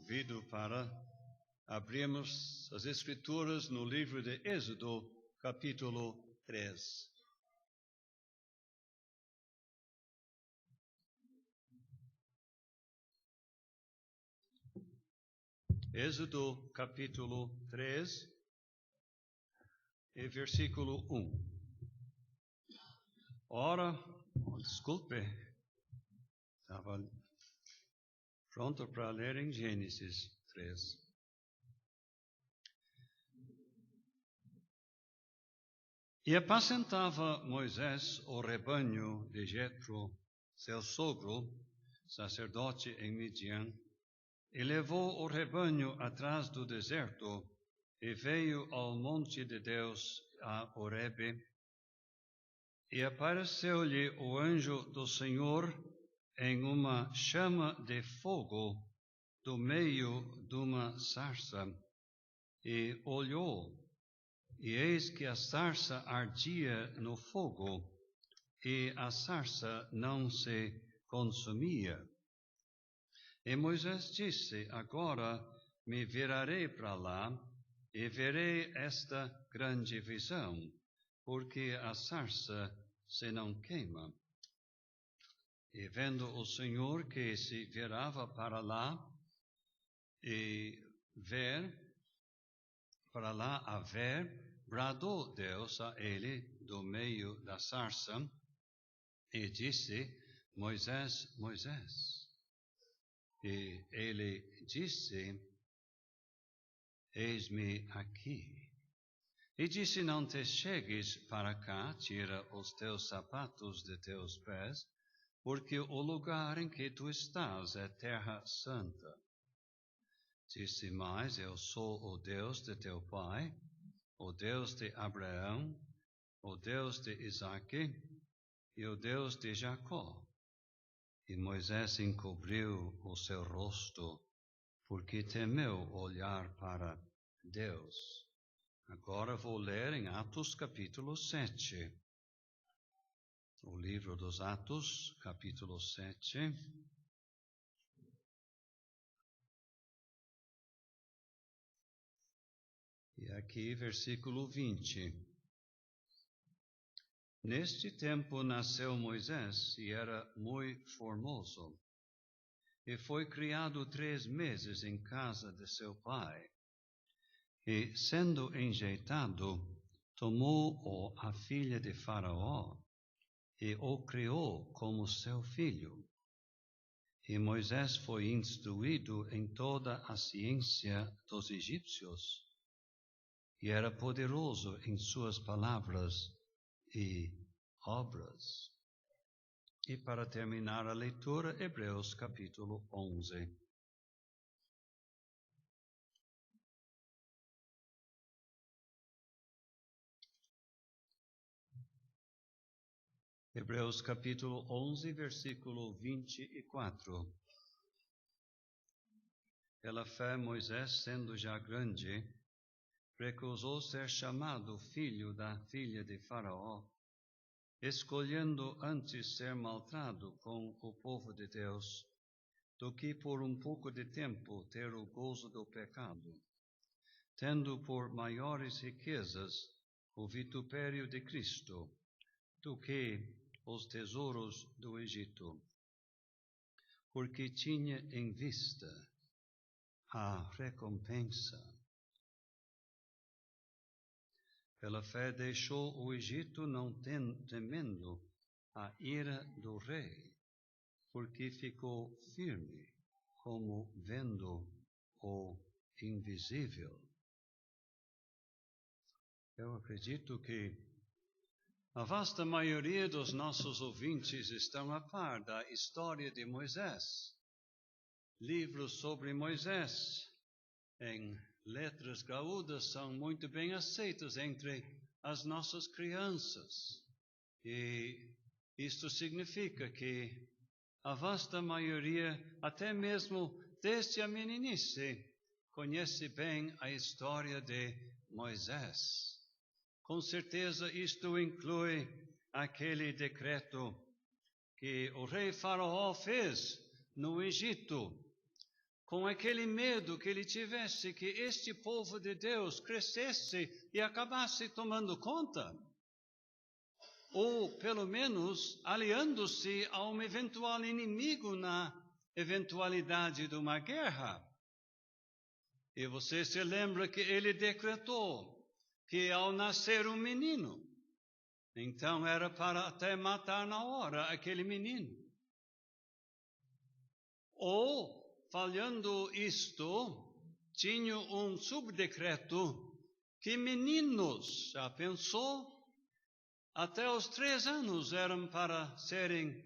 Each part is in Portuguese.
convido para abrirmos as Escrituras no livro de Êxodo, capítulo 3. Êxodo, capítulo 3, e versículo 1. Ora, desculpe, estava pronto para ler em Gênesis 3. E apacentava Moisés o rebanho de Jetro, seu sogro, sacerdote em Midian, e levou o rebanho atrás do deserto, e veio ao monte de Deus, a Horebe, e apareceu-lhe o anjo do Senhor em uma chama de fogo do meio de uma sarça, e olhou, e eis que a sarça ardia no fogo, e a sarça não se consumia. E Moisés disse: agora me virarei para lá, e verei esta grande visão, porque a sarça se não queima. E vendo o Senhor que se virava para lá, e para lá a ver, bradou Deus a ele do meio da sarça, e disse: Moisés, Moisés. E ele disse: eis-me aqui. E disse: não te chegues para cá, tira os teus sapatos de teus pés, porque o lugar em que tu estás é terra santa. Disse mais: eu sou o Deus de teu pai, o Deus de Abraão, o Deus de Isaque e o Deus de Jacó. E Moisés encobriu o seu rosto, porque temeu olhar para Deus. Agora vou ler em Atos capítulo 7. O livro dos Atos, capítulo 7. E aqui, versículo 20. Neste tempo nasceu Moisés, e era muito formoso, e foi criado 3 meses em casa de seu pai. E, sendo enjeitado, tomou-o a filha de Faraó, e o criou como seu filho. E Moisés foi instruído em toda a ciência dos egípcios, e era poderoso em suas palavras e obras. E para terminar a leitura, Hebreus capítulo 11. Hebreus capítulo 11, versículo 24. Pela fé, Moisés, sendo já grande, recusou ser chamado filho da filha de Faraó, escolhendo antes ser maltratado com o povo de Deus, do que por um pouco de tempo ter o gozo do pecado, tendo por maiores riquezas o vitupério de Cristo, do que os tesouros do Egito, porque tinha em vista a recompensa. Pela fé deixou o Egito, não temendo a ira do rei, porque ficou firme, como vendo o invisível. Eu acredito que a vasta maioria dos nossos ouvintes estão a par da história de Moisés. Livros sobre Moisés, em letras graúdas, são muito bem aceitos entre as nossas crianças. E isto significa que a vasta maioria, até mesmo desde a meninice, conhece bem a história de Moisés. Com certeza isto inclui aquele decreto que o rei Faraó fez no Egito, com aquele medo que ele tivesse que este povo de Deus crescesse e acabasse tomando conta, ou pelo menos aliando-se a um eventual inimigo na eventualidade de uma guerra. E você se lembra que ele decretou que ao nascer um menino, então era para até matar na hora aquele menino. Ou, falhando isto, tinha um subdecreto que meninos, já pensou? Até os 3 anos eram para serem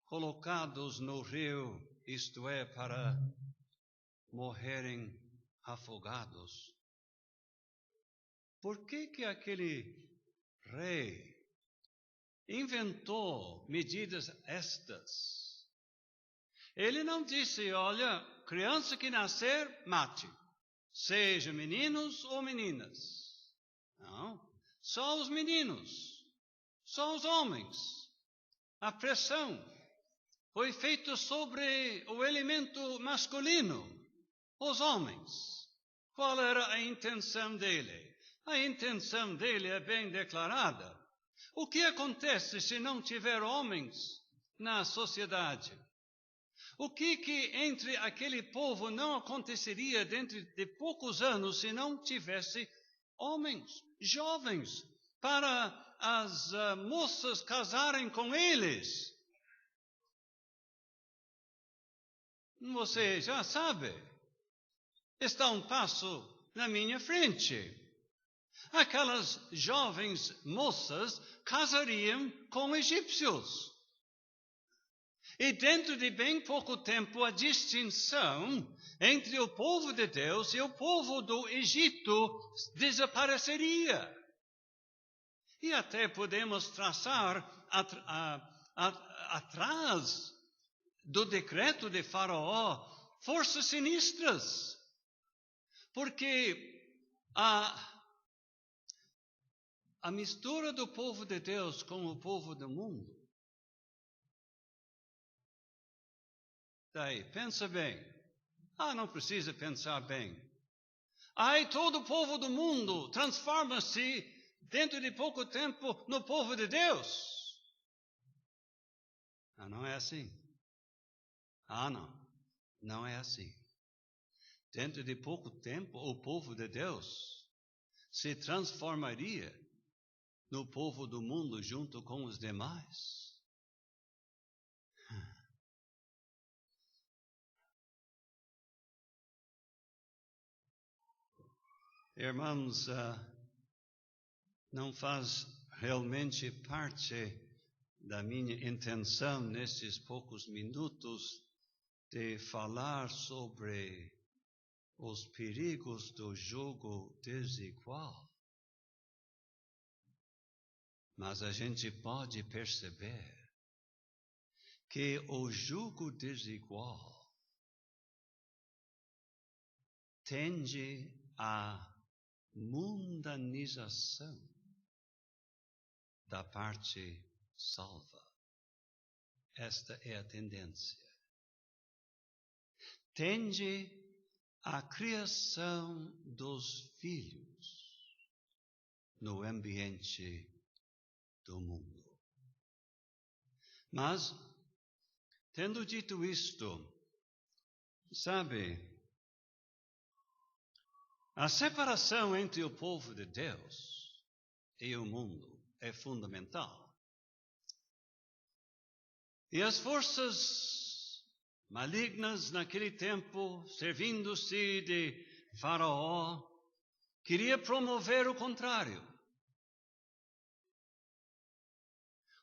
colocados no rio, isto é, para morrerem afogados. Por que aquele rei inventou medidas estas? Ele não disse, olha, criança que nascer, mate, seja meninos ou meninas. Não, só os meninos, só os homens. A pressão foi feita sobre o elemento masculino, os homens. Qual era a intenção dele? A intenção dele é bem declarada. O que acontece se não tiver homens na sociedade? O que entre aquele povo não aconteceria dentro de poucos anos se não tivesse homens, jovens, para as moças casarem com eles? Você já sabe, está um passo na minha frente. Aquelas jovens moças casariam com egípcios. E dentro de bem pouco tempo, a distinção entre o povo de Deus e o povo do Egito desapareceria. E até podemos traçar atrás do decreto de Faraó forças sinistras. Porque a mistura do povo de Deus com o povo do mundo. Daí, pensa bem. Não precisa pensar bem. Todo o povo do mundo transforma-se dentro de pouco tempo no povo de Deus. Não é assim. Não é assim. Dentro de pouco tempo, o povo de Deus se transformaria no povo do mundo junto com os demais. Irmãos, não faz realmente parte da minha intenção nesses poucos minutos de falar sobre os perigos do jugo desigual. Mas a gente pode perceber que o jugo desigual tende à mundanização da parte salva. Esta é a tendência. Tende à criação dos filhos no ambiente do mundo. Mas, tendo dito isto, sabe, a separação entre o povo de Deus e o mundo é fundamental. E as forças malignas naquele tempo, servindo-se de Faraó, queria promover o contrário.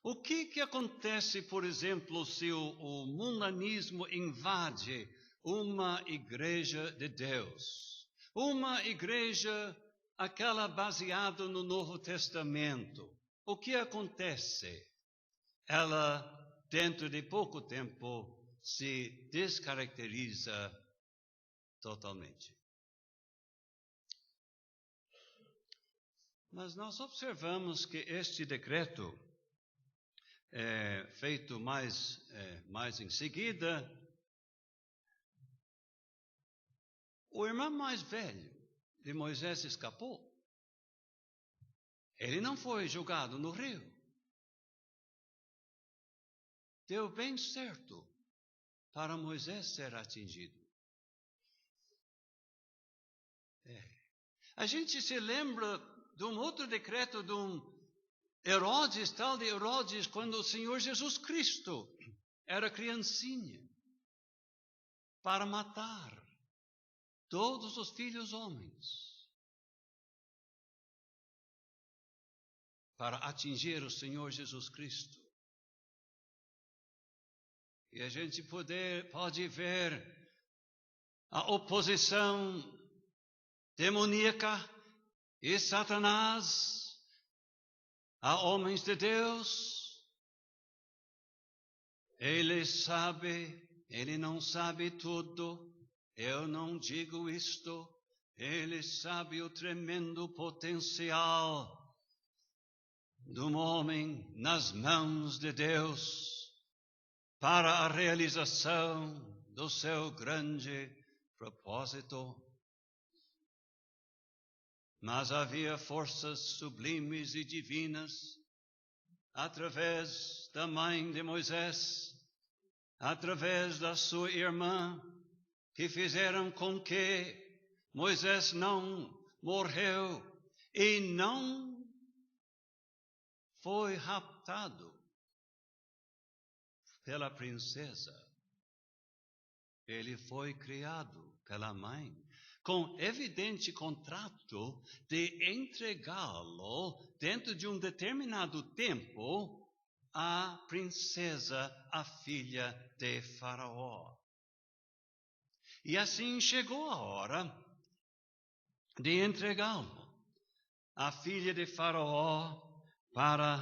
O que acontece, por exemplo, se o mundanismo invade uma igreja de Deus? Uma igreja, aquela baseada no Novo Testamento. O que acontece? Ela, dentro de pouco tempo, se descaracteriza totalmente. Mas nós observamos que este decreto feito mais em seguida, O irmão mais velho de Moisés escapou. Ele não foi jogado no rio. Deu bem certo para Moisés ser atingido. A gente se lembra de um outro decreto de um Herodes, tal de Herodes, quando o Senhor Jesus Cristo era criancinha, para matar todos os filhos homens, para atingir o Senhor Jesus Cristo. E a gente pode ver a oposição demoníaca e Satanás a homens de Deus. Ele não sabe tudo. Eu não digo isto. Ele sabe o tremendo potencial do homem nas mãos de Deus para a realização do seu grande propósito. Mas havia forças sublimes e divinas através da mãe de Moisés, através da sua irmã, que fizeram com que Moisés não morreu e não foi raptado pela princesa. Ele foi criado pela mãe, com evidente contrato de entregá-lo dentro de um determinado tempo à princesa, a filha de Faraó. E assim chegou a hora de entregá-lo à filha de Faraó para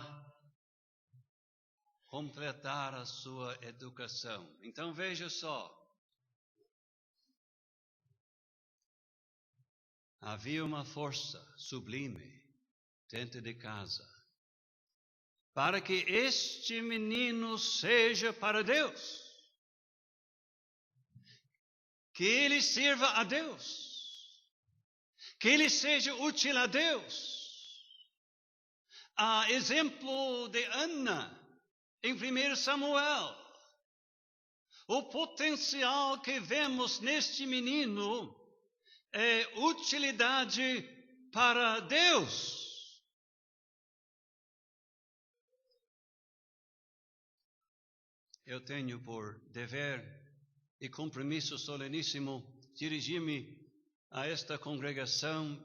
completar a sua educação. Então veja só. Havia uma força sublime dentro de casa para que este menino seja para Deus, que ele sirva a Deus, que ele seja útil a Deus. A exemplo de Ana em 1 Samuel, o potencial que vemos neste menino é utilidade para Deus. Eu tenho por dever e compromisso soleníssimo dirigir-me a esta congregação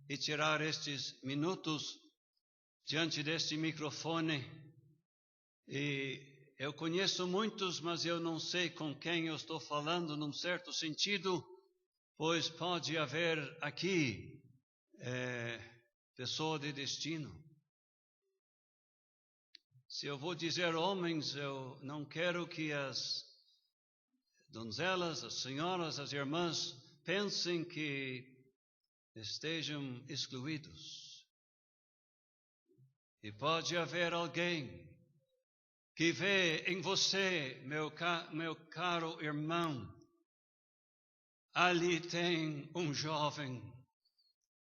e tirar estes minutos diante deste microfone. E eu conheço muitos, mas eu não sei com quem eu estou falando num certo sentido, pois pode haver aqui pessoa de destino. Se eu vou dizer homens, eu não quero que as donzelas, as senhoras, as irmãs pensem que estejam excluídos. E pode haver alguém que vê em você, meu caro irmão, ali tem um jovem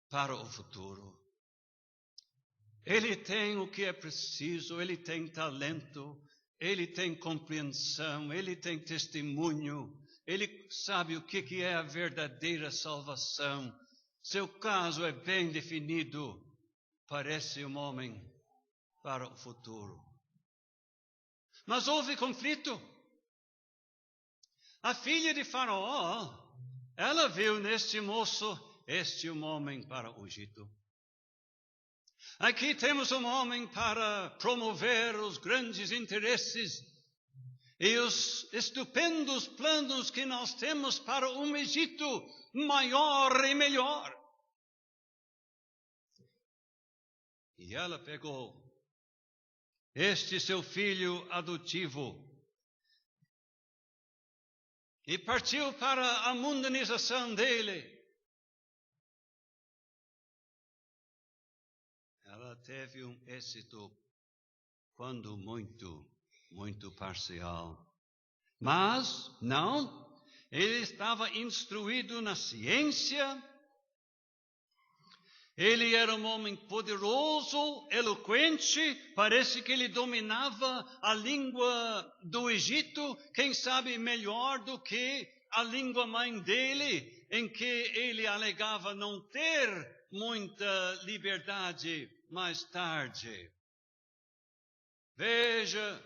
para o futuro. Ele tem o que é preciso, ele tem talento, ele tem compreensão, ele tem testemunho, ele sabe o que é a verdadeira salvação. Seu caso é bem definido, parece um homem para o futuro. Mas houve conflito. A filha de Faraó, ela viu neste moço, um homem para o Egito. Aqui temos um homem para promover os grandes interesses e os estupendos planos que nós temos para um Egito maior e melhor. E ela pegou este seu filho adotivo e partiu para a mundanização dele. Ela teve um êxito, quando muito parcial. Mas não, ele estava instruído na ciência, ele era um homem poderoso, eloquente, parece que ele dominava a língua do Egito, quem sabe melhor do que a língua mãe dele, em que ele alegava não ter muita liberdade mais tarde. Veja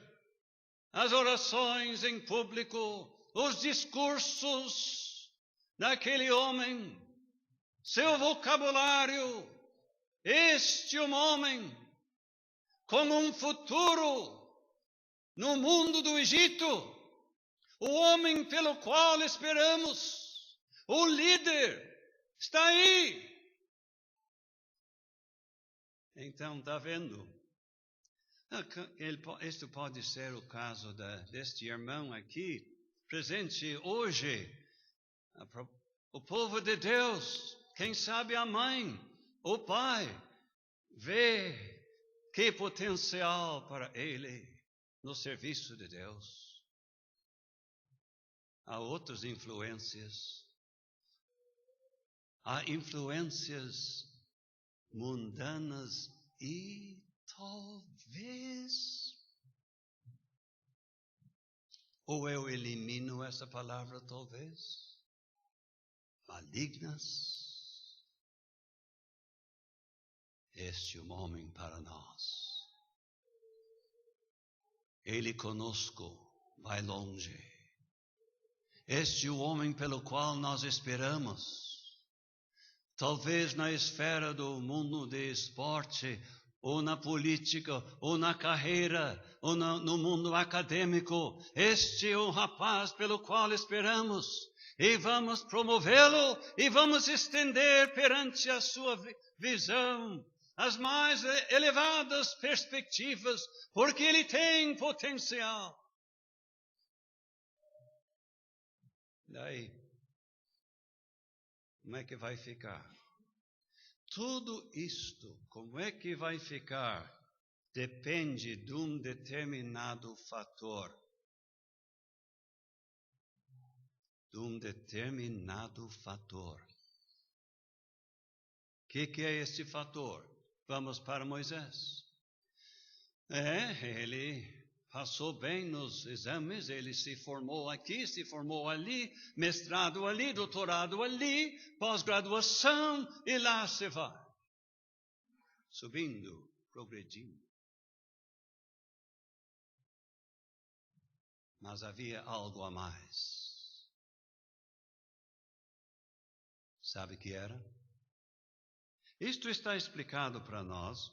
as orações em público, os discursos daquele homem, seu vocabulário. Este é um homem com um futuro no mundo do Egito, o homem pelo qual esperamos, o líder está aí. Então, está vendo? Este pode ser o caso deste irmão aqui, presente hoje. O povo de Deus, quem sabe a mãe, o pai, vê que potencial para ele no serviço de Deus. Há outras influências. Há influências mundanas e talvez, ou eu elimino essa palavra talvez, malignas. Este é um homem para nós. Ele conosco vai longe. Este é o homem pelo qual nós esperamos. Talvez na esfera do mundo de esporte, ou na política, ou na carreira, ou no mundo acadêmico. Este é o rapaz pelo qual esperamos. E vamos promovê-lo, e vamos estender perante a sua visão as mais elevadas perspectivas, porque ele tem potencial. Daí, como é que vai ficar? Tudo isto, como é que vai ficar? Depende de um determinado fator. De um determinado fator. O que é esse fator? Vamos para Moisés. Ele passou bem nos exames, ele se formou aqui, se formou ali, mestrado ali, doutorado ali, pós-graduação, e lá se vai. Subindo, progredindo. Mas havia algo a mais. Sabe o que era? Isto está explicado para nós,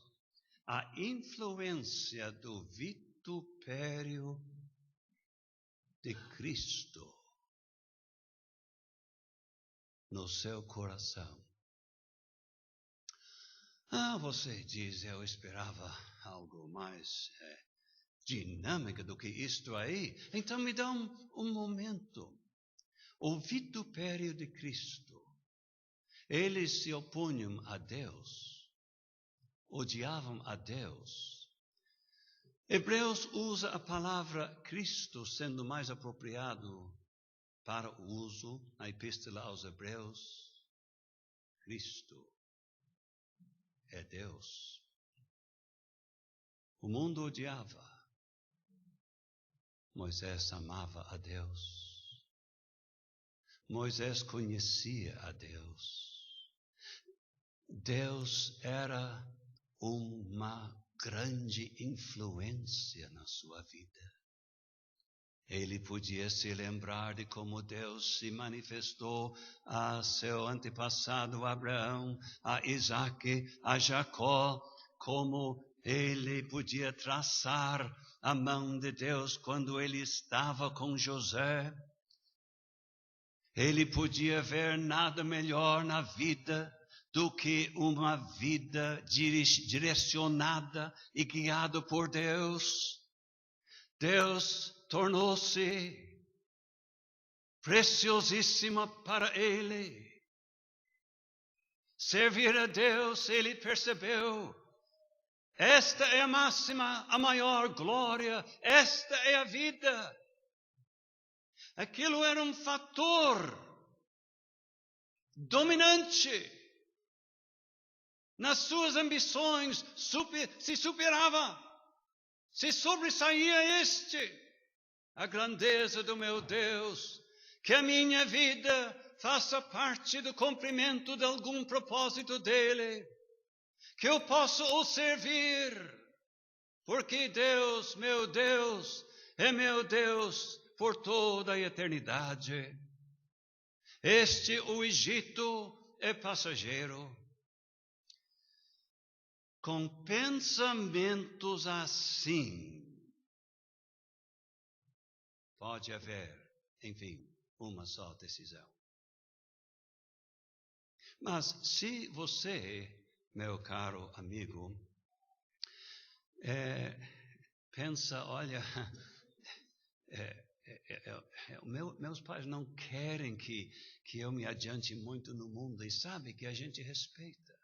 a influência do vitupério de Cristo no seu coração. Você diz, eu esperava algo mais dinâmico do que isto aí. Então me dá um momento. O vitupério de Cristo. Eles se opunham a Deus, odiavam a Deus. Hebreus usa a palavra Cristo sendo mais apropriado para o uso na epístola aos Hebreus. Cristo é Deus. O mundo odiava. Moisés amava a Deus. Moisés conhecia a Deus. Deus era uma grande influência na sua vida. Ele podia se lembrar de como Deus se manifestou a seu antepassado Abraão, a Isaque, a Jacó, como ele podia traçar a mão de Deus quando ele estava com José. Ele podia ver nada melhor na vida do que uma vida direcionada e guiada por Deus. Deus tornou-se preciosíssima para ele. Servir a Deus, ele percebeu. Esta é a máxima, a maior glória. Esta é a vida. Aquilo era um fator dominante. Nas suas ambições, se superava, se sobressaía a grandeza do meu Deus, que a minha vida faça parte do cumprimento de algum propósito dele, que eu possa o servir, porque Deus, é meu Deus por toda a eternidade. O Egito é passageiro. Com pensamentos assim, pode haver, enfim, uma só decisão. Mas se você, meu caro amigo, pensa, olha, meus pais não querem que eu me adiante muito no mundo, e sabe que a gente respeita.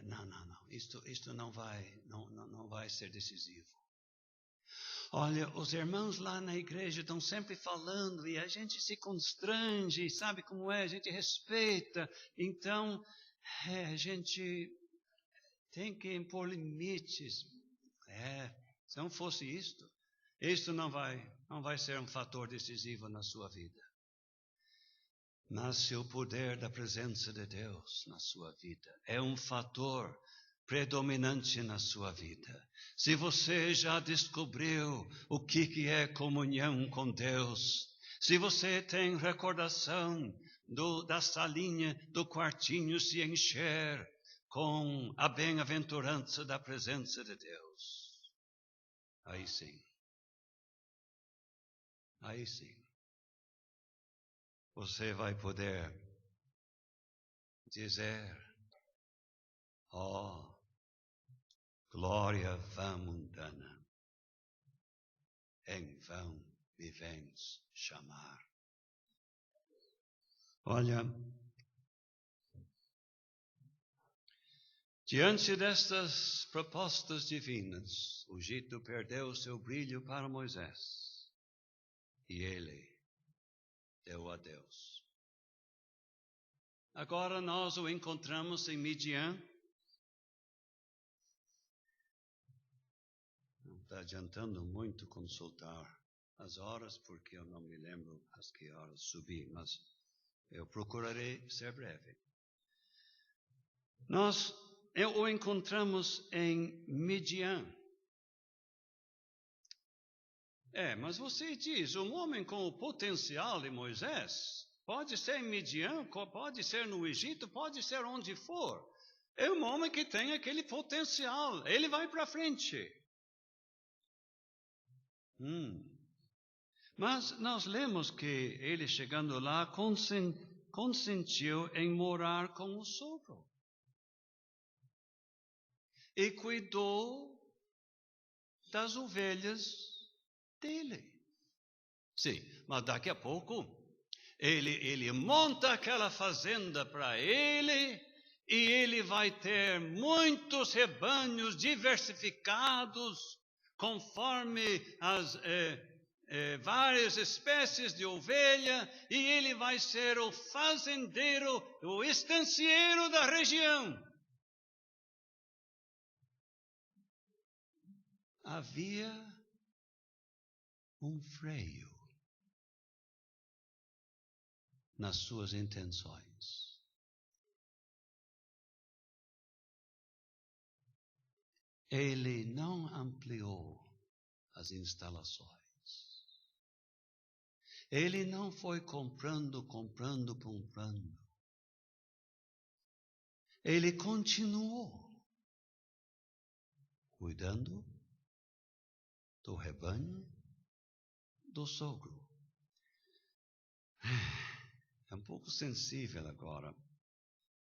Não, isto não vai ser decisivo. Olha, os irmãos lá na igreja estão sempre falando e a gente se constrange, sabe como é? A gente respeita, então a gente tem que impor limites. Se não fosse isto não vai ser um fator decisivo na sua vida. Mas se o poder da presença de Deus na sua vida é um fator predominante na sua vida, se você já descobriu o que é comunhão com Deus, se você tem recordação da salinha, do quartinho se encher com a bem-aventurança da presença de Deus, aí sim, você vai poder dizer: glória vã mundana, em vão me vens chamar. Olha, diante destas propostas divinas, o Egito perdeu seu brilho para Moisés e ele deu a Deus. Agora nós o encontramos em Midian. Não está adiantando muito consultar as horas, porque eu não me lembro às que horas subi, mas eu procurarei ser breve. Nós o encontramos em Midian. Mas você diz, um homem com o potencial de Moisés, pode ser em Midian, pode ser no Egito, pode ser onde for. É um homem que tem aquele potencial, ele vai para frente. Mas nós lemos que ele, chegando lá, consentiu em morar com o sogro. E cuidou das ovelhas dele. Sim, mas daqui a pouco ele monta aquela fazenda para ele e ele vai ter muitos rebanhos diversificados conforme as várias espécies de ovelha, e ele vai ser o fazendeiro, o estancieiro da região. Havia um freio nas suas intenções. Ele não ampliou as instalações. Ele não foi comprando. Ele continuou cuidando do rebanho do sogro. É um pouco sensível agora.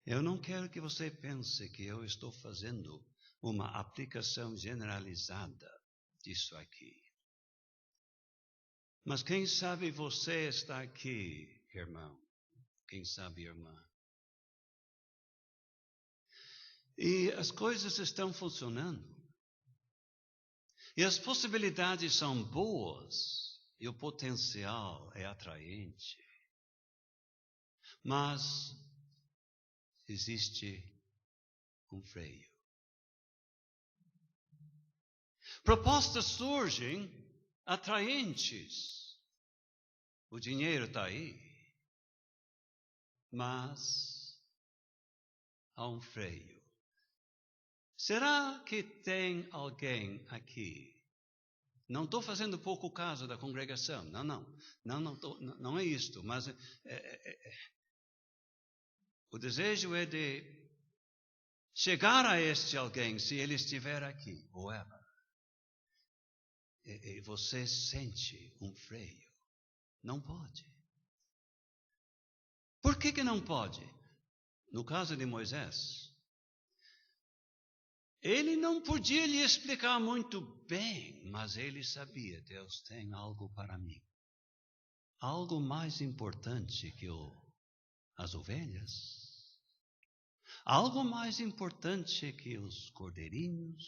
Eu não quero que você pense que eu estou fazendo uma aplicação generalizada disso aqui. Mas quem sabe você está aqui, irmão. Quem sabe, irmã. E as coisas estão funcionando. E as possibilidades são boas e o potencial é atraente. Mas existe um freio. Propostas surgem atraentes. O dinheiro está aí. Mas há um freio. Será que tem alguém aqui? Não estou fazendo pouco caso da congregação. Não é isto. Mas o desejo é de chegar a este alguém, se ele estiver aqui, ou ela. E você sente um freio. Não pode. Por que não pode? No caso de Moisés, ele não podia lhe explicar muito bem, mas ele sabia, Deus tem algo para mim. Algo mais importante que as ovelhas. Algo mais importante que os cordeirinhos,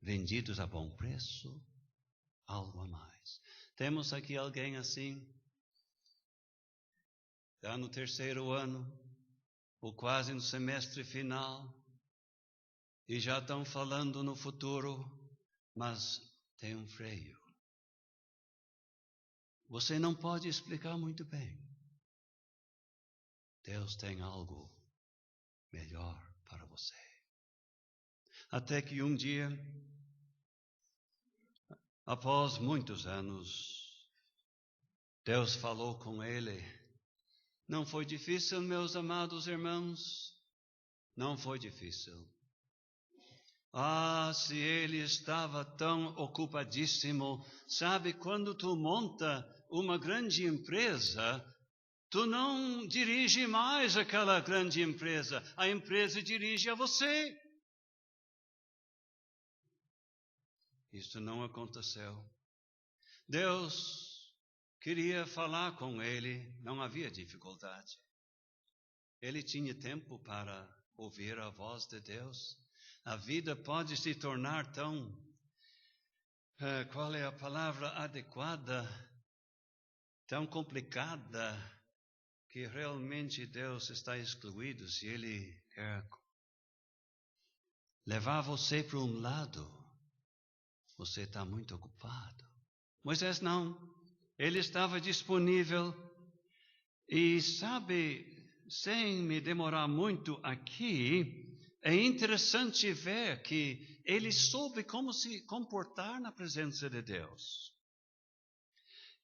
vendidos a bom preço. Algo a mais. Temos aqui alguém assim, está no 3º ano, ou quase no semestre final, e já estão falando no futuro, mas tem um freio. Você não pode explicar muito bem. Deus tem algo melhor para você. Até que um dia, após muitos anos, Deus falou com ele. Não foi difícil, meus amados irmãos? Não foi difícil. Se ele estava tão ocupadíssimo. Sabe, quando tu monta uma grande empresa, tu não dirige mais aquela grande empresa. A empresa dirige a você. Isso não aconteceu. Deus queria falar com ele, não havia dificuldade. Ele tinha tempo para ouvir a voz de Deus. A vida pode se tornar tão, qual é a palavra adequada, tão complicada, que realmente Deus está excluído se Ele quer levar você para um lado. Você está muito ocupado. Moisés não. Ele estava disponível. E sabe, sem me demorar muito aqui, é interessante ver que ele soube como se comportar na presença de Deus.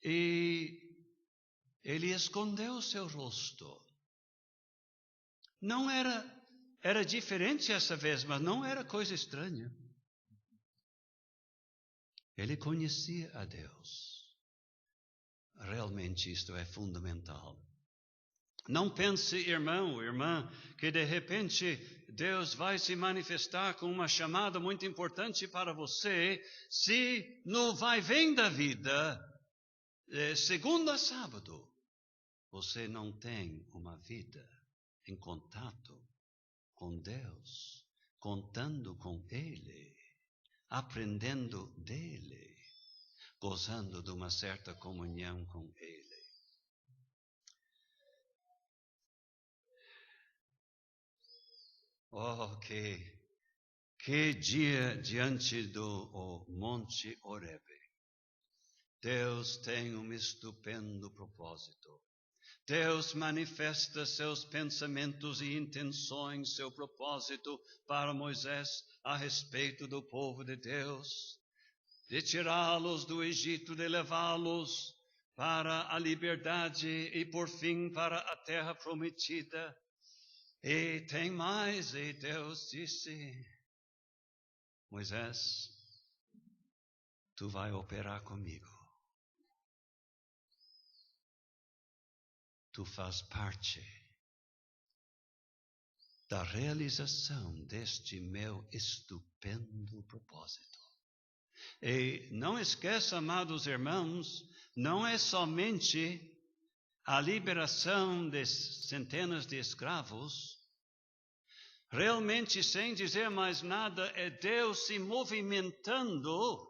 E ele escondeu o seu rosto. Não era diferente essa vez, mas não era coisa estranha. Ele conhecia a Deus. Realmente isto é fundamental. Não pense, irmão, irmã, que de repente Deus vai se manifestar com uma chamada muito importante para você, se no vai-vem da vida, segunda a sábado, você não tem uma vida em contato com Deus, contando com Ele, aprendendo dEle, gozando de uma certa comunhão com Ele. Que dia diante do Monte Horebe. Deus tem um estupendo propósito. Deus manifesta seus pensamentos e intenções, seu propósito para Moisés a respeito do povo de Deus, de tirá-los do Egito, de levá-los para a liberdade e por fim para a terra prometida. E tem mais, e Deus disse: Moisés, tu vai operar comigo. Tu faz parte da realização deste meu estupendo propósito. E não esqueça, amados irmãos, não é somente a liberação de centenas de escravos, realmente, sem dizer mais nada, é Deus se movimentando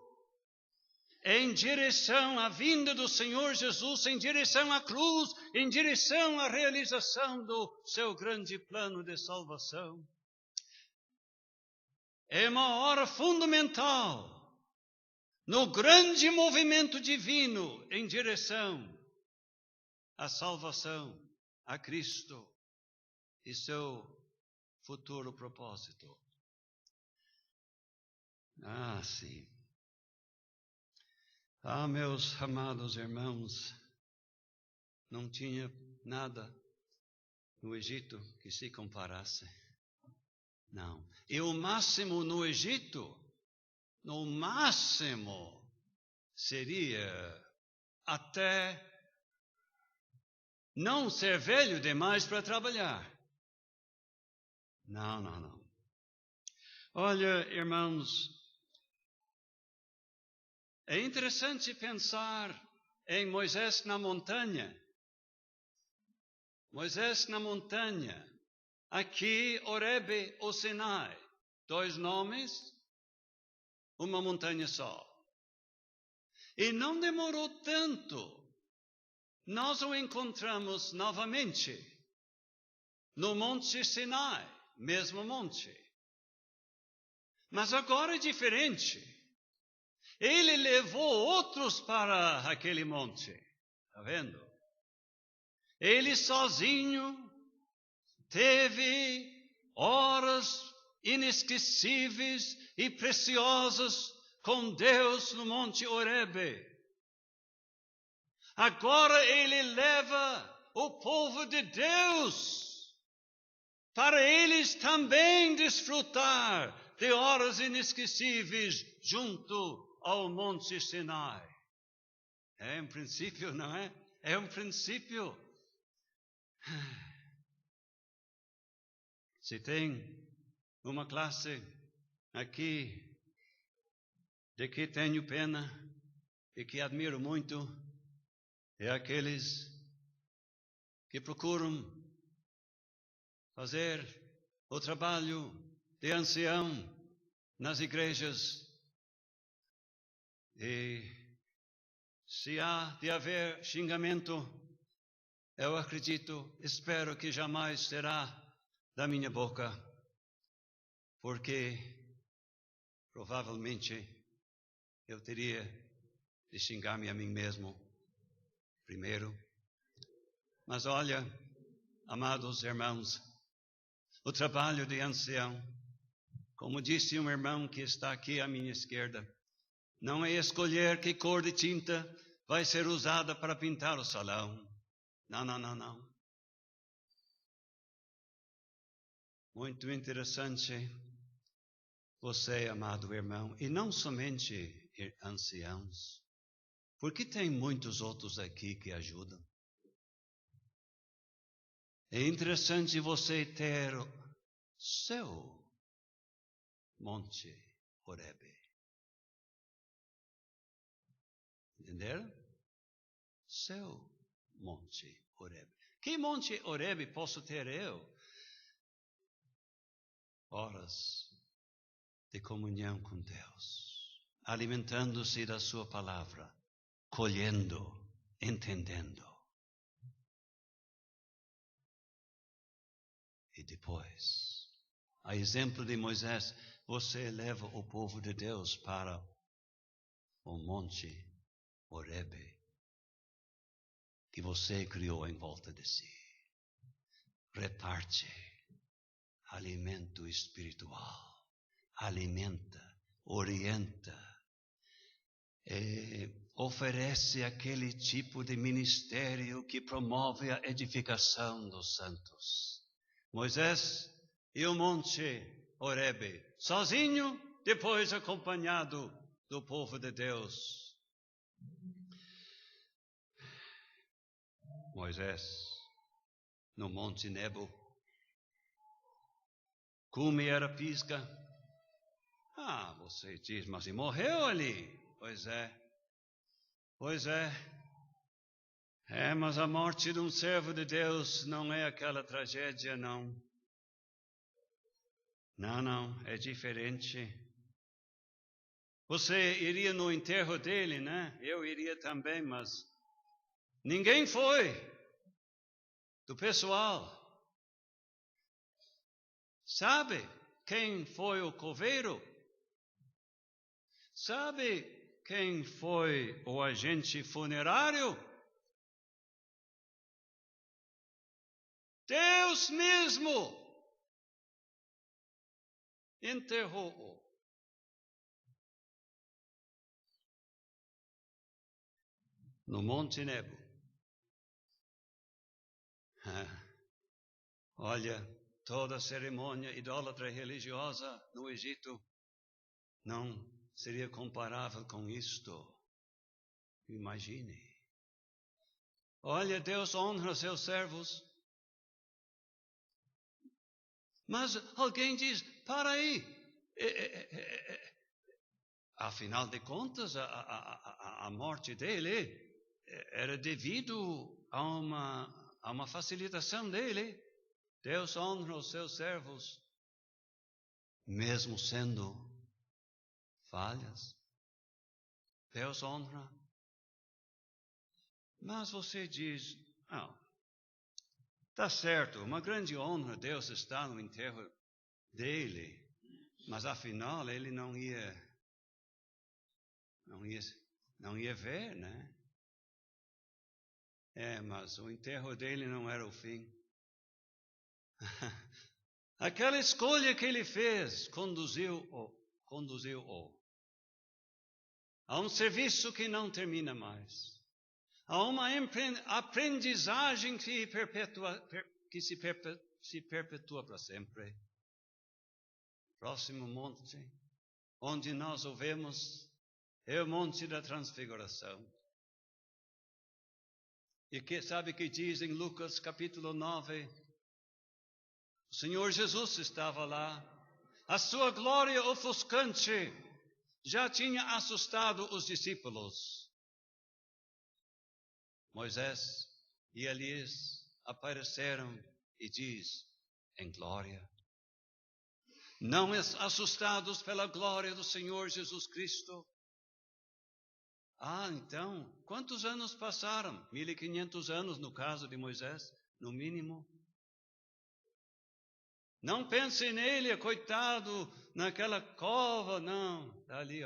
em direção à vinda do Senhor Jesus, em direção à cruz, em direção à realização do seu grande plano de salvação. É uma hora fundamental no grande movimento divino em direção à salvação, a Cristo e seu futuro propósito. Sim. Meus amados irmãos, não tinha nada no Egito que se comparasse. Não. E o máximo no Egito, no máximo, seria até não ser velho demais para trabalhar. Não. Olha, irmãos, é interessante pensar em Moisés na montanha. Moisés na montanha. Aqui, Horebe ou Sinai. 2 nomes, uma montanha só. E não demorou tanto. Nós o encontramos novamente no Monte Sinai, mesmo monte. Mas agora é diferente. Ele levou outros para aquele monte. Está vendo? Ele sozinho teve horas inesquecíveis e preciosas com Deus no Monte Horebe. Agora ele leva o povo de Deus para eles também desfrutar de horas inesquecíveis junto ao Monte Sinai. É um princípio, não é? É um princípio. Se tem uma classe aqui de que tenho pena e que admiro muito, é aqueles que procuram fazer o trabalho de ancião nas igrejas. E se há de haver xingamento, eu acredito, espero que jamais será da minha boca, porque provavelmente eu teria de xingar-me a mim mesmo primeiro. Mas olha, amados irmãos, o trabalho de ancião, como disse um irmão que está aqui à minha esquerda, não é escolher que cor de tinta vai ser usada para pintar o salão. Não. Muito interessante você, amado irmão, e não somente anciãos, porque tem muitos outros aqui que ajudam. É interessante você ter seu Monte Horebe. Entenderam? Seu Monte Horebe. Que Monte Horebe posso ter eu? Horas de comunhão com Deus, alimentando-se da sua palavra, colhendo, entendendo. E depois, a exemplo de Moisés, você leva o povo de Deus para o Monte Horebe, que você criou em volta de si. Reparte alimento espiritual, alimenta, orienta, oferece aquele tipo de ministério que promove a edificação dos santos. Moisés e o Monte Horebe, sozinho, depois acompanhado do povo de Deus. Moisés, no Monte Nebo, cume era pisca. Você diz, mas ele morreu ali. Pois é. Mas a morte de um servo de Deus não é aquela tragédia, não. Não, é diferente. Você iria no enterro dele, né? Eu iria também, mas ninguém foi do pessoal. Sabe quem foi o coveiro? Sabe quem foi o agente funerário? Deus mesmo enterrou-o. No Monte Nebo. Olha, toda a cerimônia idólatra religiosa no Egito não seria comparável com isto. Imagine. Olha, Deus honra seus servos. Mas alguém diz, para aí. Afinal de contas, a morte dele era devido a uma facilitação dele. Deus honra os seus servos, mesmo sendo falhas. Deus honra. Mas você diz, está certo, uma grande honra, Deus está no enterro dele, mas afinal ele não ia ver, né? Mas o enterro dele não era o fim. Aquela escolha que ele fez conduziu-o a um serviço que não termina mais, a uma aprendizagem que se perpetua para sempre. Próximo monte, onde nós o vemos, é o Monte da Transfiguração. E sabe que diz em Lucas capítulo 9? O Senhor Jesus estava lá, a sua glória ofuscante já tinha assustado os discípulos. Moisés e Elias apareceram e diz, em glória. Não assustados pela glória do Senhor Jesus Cristo. Então, quantos anos passaram? 1500 anos no caso de Moisés, no mínimo. Não pense nele, coitado, naquela cova, não. Está ali,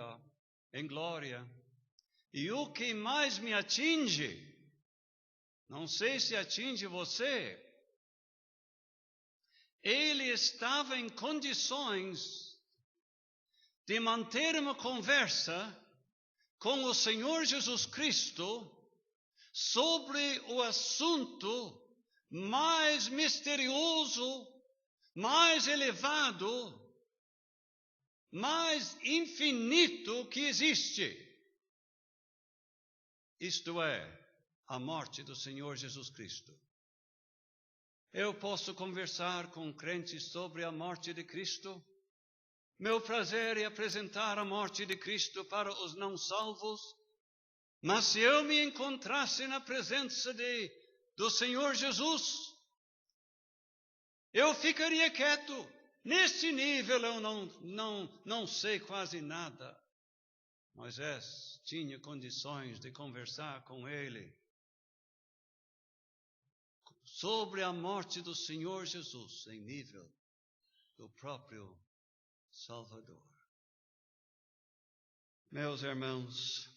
em glória. E o que mais me atinge, não sei se atinge você, ele estava em condições de manter uma conversa com o Senhor Jesus Cristo sobre o assunto mais misterioso, mais elevado, mais infinito que existe. Isto é, a morte do Senhor Jesus Cristo. Eu posso conversar com crentes sobre a morte de Cristo. Meu prazer é apresentar a morte de Cristo para os não salvos. Mas se eu me encontrasse na presença do Senhor Jesus, eu ficaria quieto. Neste nível eu não sei quase nada. Moisés tinha condições de conversar com ele sobre a morte do Senhor Jesus em nível do próprio Salvador. Meus irmãos,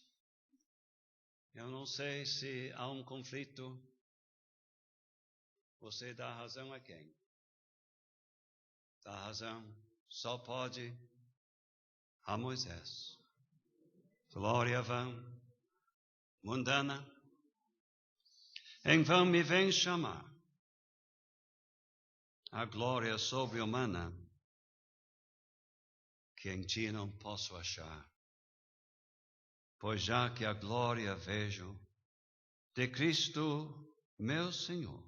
eu não sei se há um conflito. Você dá razão a quem? Dá razão, só pode a Moisés. Glória vã, mundana, em vão me vem chamar. A glória sobre-humana que em ti não posso achar. Pois já que a glória vejo de Cristo, meu Senhor,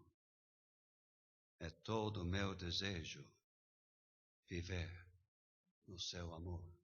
é todo o meu desejo viver no seu amor.